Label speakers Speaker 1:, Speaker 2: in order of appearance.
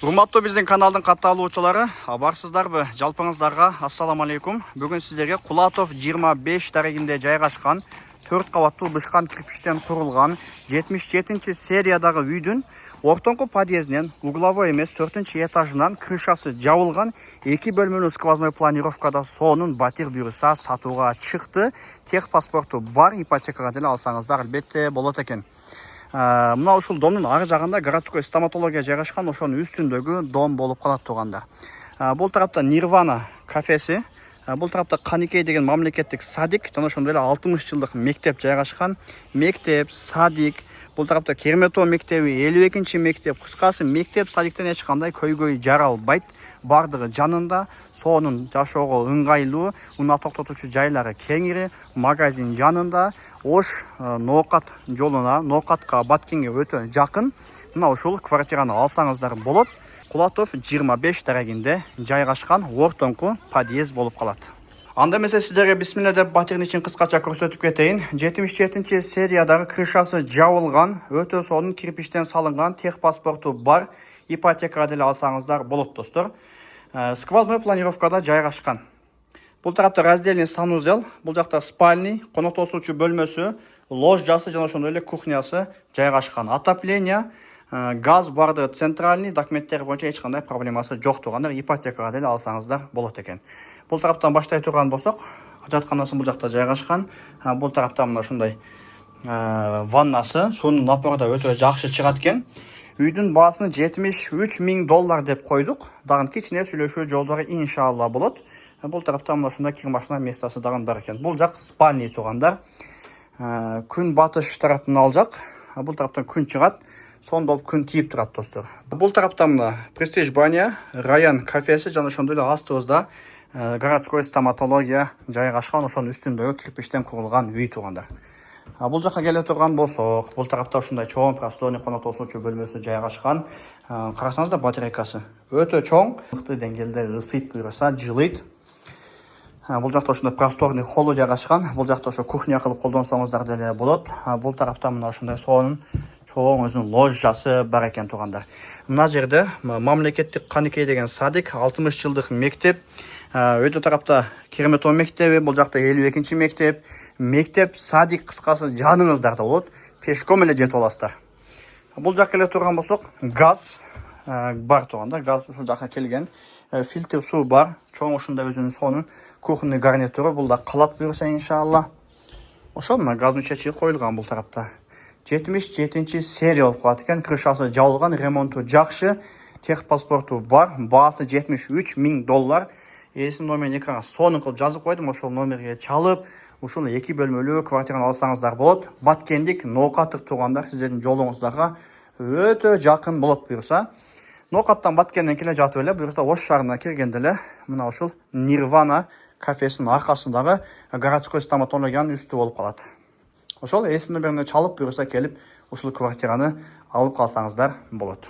Speaker 1: Урматтуу биздин каналдын катталуучулары, абарсыздарбы? Жалпыңыздарға ассаламу алейкум. Бүгін сіздерге Кулатов 25 дарегинде жайгашкан 4 кабаттуу бышкан кирпичтен курулган 77 сериядагы үйдүн ортоңку подъездинен угловой эмес 4 этажынан крышасы жабылган 2 бөлмөлүү сквозной планировкада сонун батир буюрса сатууга чыкты. Тех паспорту бар, ипотекага деле алсаңыздар албетте болот экен. Мына ушул домдун ары жагында городской стоматология жайгашкан, ошонун үстүндөгү дом болуп калат туугандар. Бул тарапта Нирвана кафеси, бул тарапта Каникей деген мамлекеттик садик, жана ошондой эле 60 жылдык мектеп жайгашкан. Мектеп, садик, бул тарапта Керметоо мектеби, 52 мектеп, кыскасы мектеп, садиктен эч кандай көйгөй жаралбайт. Бардыгы жанында, сонун жашоого ыңгайлуу, унаа токтотуучу жайлары кеңири, магазин жанында, Ош ноокат жолуна, ноокатка Баткенге өтө жакын. Мына ушул квартираны алсаңыздар болот. Кулатов 25 дарегинде жайгашкан ортоңку подъезд болуп калат. Анда эмесе сиздерге бисмилла деп батирдин ичин кыскача көрсөтүп кетейин. 77 сериядагы крышасы жабылган, өтө сонун кирпичтен салынган, тех паспорту бар, ипотекага деле алсаңыздар болот достор. Сквозной планировкада жайгашкан. Бул тарапта раздельный санузел, бул жакта спальный, конок тосуучу бөлмөсү, ложжасы жана ошондой эле кухнясы жайгашкан. Отопление, газ барды, центральный, документтер боюнча эч кандай проблемасы жок туугандар, ипотекага деле алсаңыздар болот экен. Бул тараптан баштай турган болсок, жатканасы бул жакта жайгашкан. Бул тарапта мына ошондой ваннасы, суунун напору да өтө жакшы чыгат экен. Үйдүн баасын $73 000 деп койдук. Дагы кичине сүйлөшүү жолдору иншалла болот. Бул тарапта мына ушундай кир машина местасы дагы бар экен. Бул жак спальный туугандар. Күн батыш тарапынан ал жак. Бул тараптан күн чыгат. Сондоп күн тийип турат достор. Бул тарапта мына Престиж баня, район кафеси жана ошондой эле астыбызда городской стоматология жайгашкан, ошонун үстүндөгү кирпичтен курулган үй туугандар. Бул жака келе турган болсок, бул тарапта ушундай чоң просторный конок тосуучу бөлмөсү жайгашкан. Карасаңыздар батарейкасы өтө чоң, мыкты деңгээлде ысыйт буюрса, жылыйт. Бул жакта ошондой просторный холлу жайгашкан. Бул жакта ошо кухня кылып колдонсоңуздар деле болот. Бул тарапта мына ошондой сонун чоң өзүнүн ложжасы бар экен туугандар. Мына жерде мамлекеттик Каникей деген садик, 60 жылдык мектеп. Өтө тарапта Керметоо мектеби, бул жакта 52 мектеп. Мектеп, садик кыскасы жаныңыздарда болот. Пешком эле жетип аласыздар. Бул жакка келе турган болсок, газ бар туугандар. Газ ушул жакка келген. Фильтр суу бар. Чоң ушундай өзүнүн сонун кухонный гарнитуру. Бул да калат буюрса иншалла. Ошол мына газдын чечиги коюлган бул тарапта. 77 серия болуп калат экен. Крышасы жабылган, ремонту жакшы, тех паспорту бар. Баасы $73 000. Эсин номерин экранга сонун кылып жазып койдум. Ошол номерге чалып, ушул 2 бөлмөлүү квартираны алсаңыздар болот. Баткендик ноокаттык туугандар сиздердин жолуңуздарга өтө жакын болот буюрса. Ноокаттан Баткенден келе жатып эле буюрса Ош шаарына киргенде эле мына ушул Нирвана кафесинин аркасындагы городской стоматологиянын үстү болуп калат. Ошол эсин номерине чалып буюрса келип ушул квартираны алып калсаңыздар болот.